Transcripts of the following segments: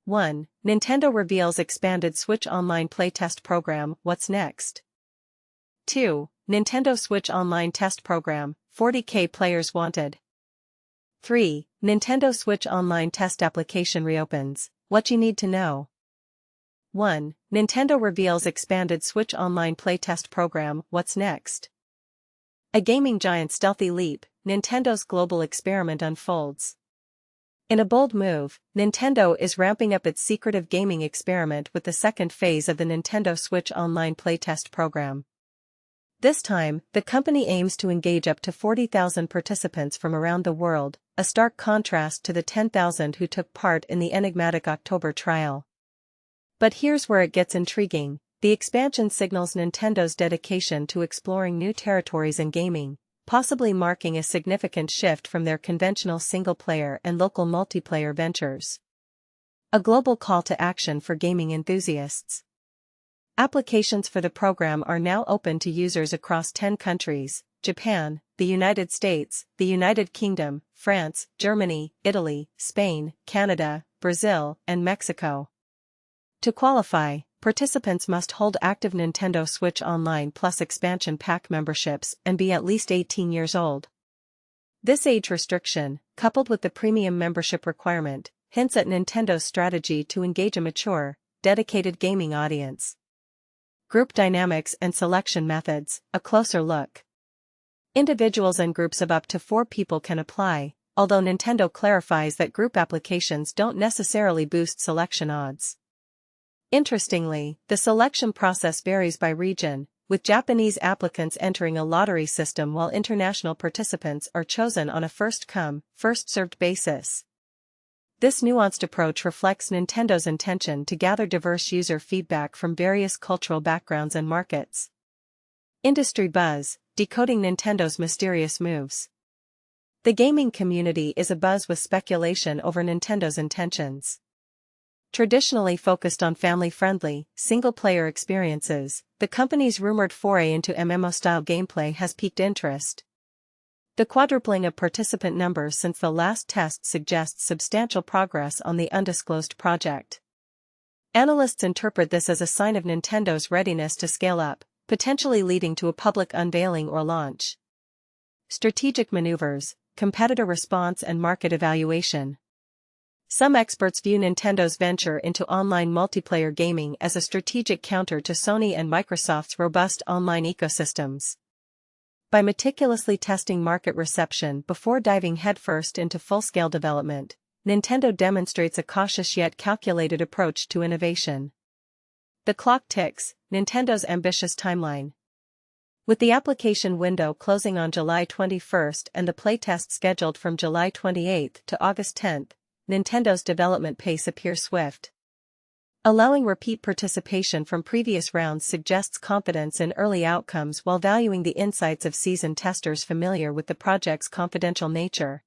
1. Nintendo reveals expanded Switch Online Playtest program, what's next? 2. Nintendo Switch Online Test Program, 40K players wanted. 3. Nintendo Switch Online Test application reopens, what you need to know. 1. Nintendo reveals expanded Switch Online Playtest program, what's next? A gaming giant's stealthy leap, Nintendo's global experiment unfolds. In a bold move, Nintendo is ramping up its secretive gaming experiment with the second phase of the Nintendo Switch Online Playtest program. This time, the company aims to engage up to 40,000 participants from around the world, a stark contrast to the 10,000 who took part in the enigmatic October trial. But here's where it gets intriguing. The expansion signals Nintendo's dedication to exploring new territories in gaming, possibly marking a significant shift from their conventional single-player and local multiplayer ventures. A global call to action for gaming enthusiasts. Applications for the program are now open to users across 10 countries: Japan, the United States, the United Kingdom, France, Germany, Italy, Spain, Canada, Brazil, and Mexico. To qualify, participants must hold active Nintendo Switch Online Plus expansion pack memberships and be at least 18 years old. This age restriction, coupled with the premium membership requirement, hints at Nintendo's strategy to engage a mature, dedicated gaming audience. Group dynamics and selection methods, a closer look. Individuals and groups of up to 4 people can apply, although Nintendo clarifies that group applications don't necessarily boost selection odds. Interestingly, the selection process varies by region, with Japanese applicants entering a lottery system while international participants are chosen on a first-come, first-served basis. This nuanced approach reflects Nintendo's intention to gather diverse user feedback from various cultural backgrounds and markets. Industry buzz, decoding Nintendo's mysterious moves. The gaming community is abuzz with speculation over Nintendo's intentions. Traditionally focused on family-friendly, single-player experiences, the company's rumored foray into MMO-style gameplay has piqued interest. The quadrupling of participant numbers since the last test suggests substantial progress on the undisclosed project. Analysts interpret this as a sign of Nintendo's readiness to scale up, potentially leading to a public unveiling or launch. Strategic maneuvers, competitor response and market evaluation. Some experts view Nintendo's venture into online multiplayer gaming as a strategic counter to Sony and Microsoft's robust online ecosystems. By meticulously testing market reception before diving headfirst into full-scale development, Nintendo demonstrates a cautious yet calculated approach to innovation. The clock ticks, Nintendo's ambitious timeline. With the application window closing on July 21 and the playtest scheduled from July 28 to August 10, Nintendo's development pace appears swift. Allowing repeat participation from previous rounds suggests confidence in early outcomes while valuing the insights of seasoned testers familiar with the project's confidential nature.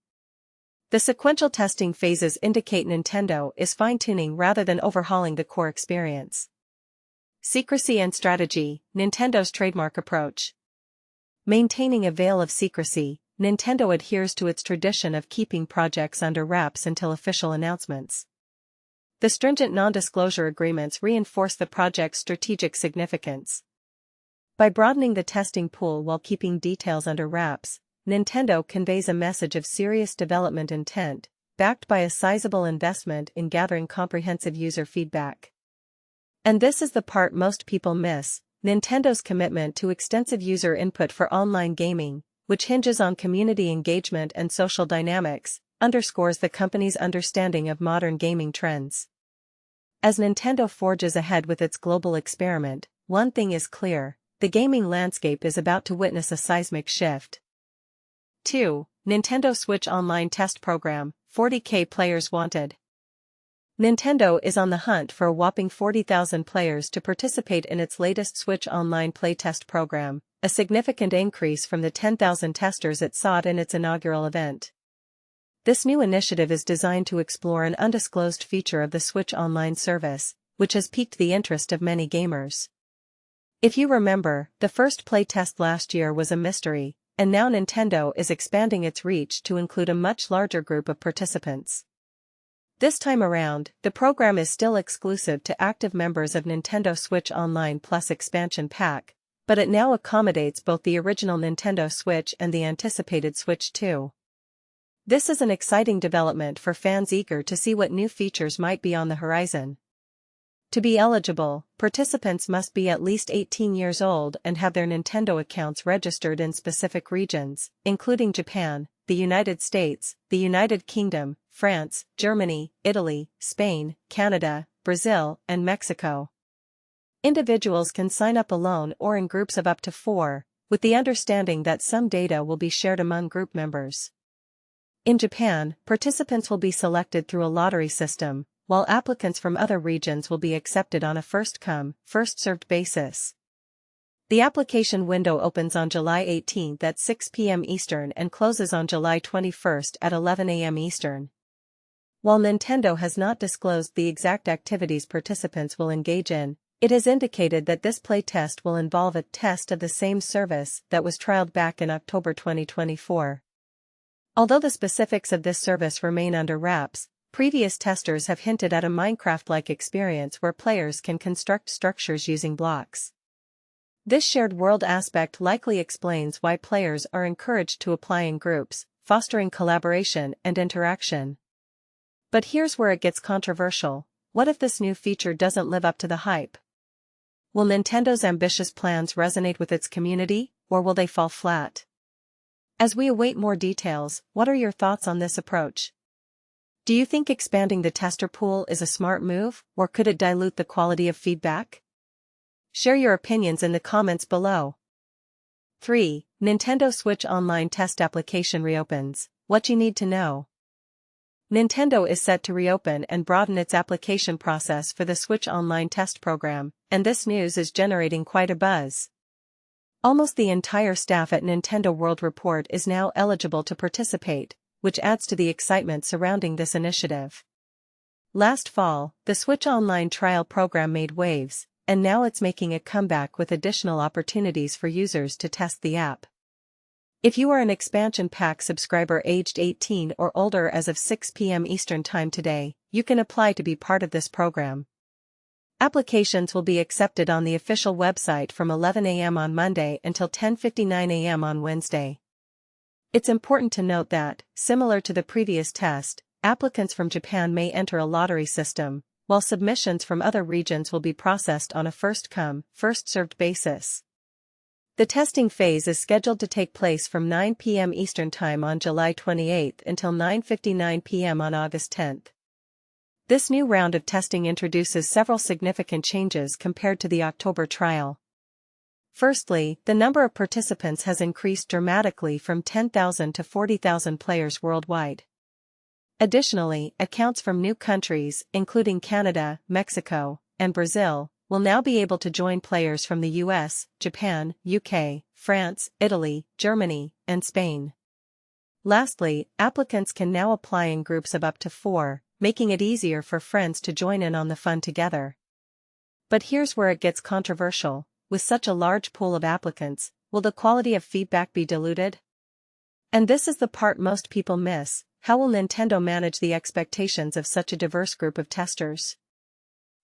The sequential testing phases indicate Nintendo is fine-tuning rather than overhauling the core experience. Secrecy and strategy, Nintendo's trademark approach. Maintaining a veil of secrecy, Nintendo adheres to its tradition of keeping projects under wraps until official announcements. The stringent non-disclosure agreements reinforce the project's strategic significance. By broadening the testing pool while keeping details under wraps, Nintendo conveys a message of serious development intent, backed by a sizable investment in gathering comprehensive user feedback. And this is the part most people miss: Nintendo's commitment to extensive user input for online gaming, which hinges on community engagement and social dynamics, underscores the company's understanding of modern gaming trends. As Nintendo forges ahead with its global experiment, one thing is clear: the gaming landscape is about to witness a seismic shift. 2. Nintendo Switch Online Test Program, 40K players wanted. Nintendo is on the hunt for a whopping 40,000 players to participate in its latest Switch Online Playtest program, a significant increase from the 10,000 testers it sought in its inaugural event. This new initiative is designed to explore an undisclosed feature of the Switch Online service, which has piqued the interest of many gamers. If you remember, the first playtest last year was a mystery, and now Nintendo is expanding its reach to include a much larger group of participants. This time around, the program is still exclusive to active members of Nintendo Switch Online Plus expansion pack, but it now accommodates both the original Nintendo Switch and the anticipated Switch 2. This is an exciting development for fans eager to see what new features might be on the horizon. To be eligible, participants must be at least 18 years old and have their Nintendo accounts registered in specific regions, including Japan, the United States, the United Kingdom, France, Germany, Italy, Spain, Canada, Brazil, and Mexico. Individuals can sign up alone or in groups of up to 4, with the understanding that some data will be shared among group members. In Japan, participants will be selected through a lottery system, while applicants from other regions will be accepted on a first-come, first-served basis. The application window opens on July 18 at 6 p.m. Eastern and closes on July 21 at 11 a.m. Eastern. While Nintendo has not disclosed the exact activities participants will engage in, it has indicated that this playtest will involve a test of the same service that was trialed back in October 2024. Although the specifics of this service remain under wraps, previous testers have hinted at a Minecraft-like experience where players can construct structures using blocks. This shared world aspect likely explains why players are encouraged to apply in groups, fostering collaboration and interaction. But here's where it gets controversial. What if this new feature doesn't live up to the hype? Will Nintendo's ambitious plans resonate with its community, or will they fall flat? As we await more details, what are your thoughts on this approach? Do you think expanding the tester pool is a smart move, or could it dilute the quality of feedback? Share your opinions in the comments below. 3. Nintendo Switch Online Test Application reopens. What you need to know. Nintendo is set to reopen and broaden its application process for the Switch Online Test program, and this news is generating quite a buzz. Almost the entire staff at Nintendo World Report is now eligible to participate, which adds to the excitement surrounding this initiative. Last fall, the Switch Online trial program made waves, and now it's making a comeback with additional opportunities for users to test the app. If you are an expansion pack subscriber aged 18 or older as of 6 p.m. Eastern Time today, you can apply to be part of this program. Applications will be accepted on the official website from 11 a.m. on Monday until 10:59 a.m. on Wednesday. It's important to note that, similar to the previous test, applicants from Japan may enter a lottery system, while submissions from other regions will be processed on a first-come, first-served basis. The testing phase is scheduled to take place from 9 p.m. Eastern Time on July 28 until 9:59 p.m. on August 10. This new round of testing introduces several significant changes compared to the October trial. Firstly, the number of participants has increased dramatically from 10,000 to 40,000 players worldwide. Additionally, accounts from new countries, including Canada, Mexico, and Brazil, will now be able to join players from the US, Japan, UK, France, Italy, Germany, and Spain. Lastly, applicants can now apply in groups of up to 4, making it easier for friends to join in on the fun together. But here's where it gets controversial. With such a large pool of applicants, will the quality of feedback be diluted? And this is the part most people miss. How will Nintendo manage the expectations of such a diverse group of testers?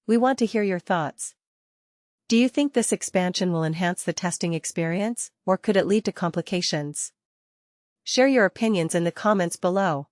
We want to hear your thoughts. Do you think this expansion will enhance the testing experience, or could it lead to complications? Share your opinions in the comments below.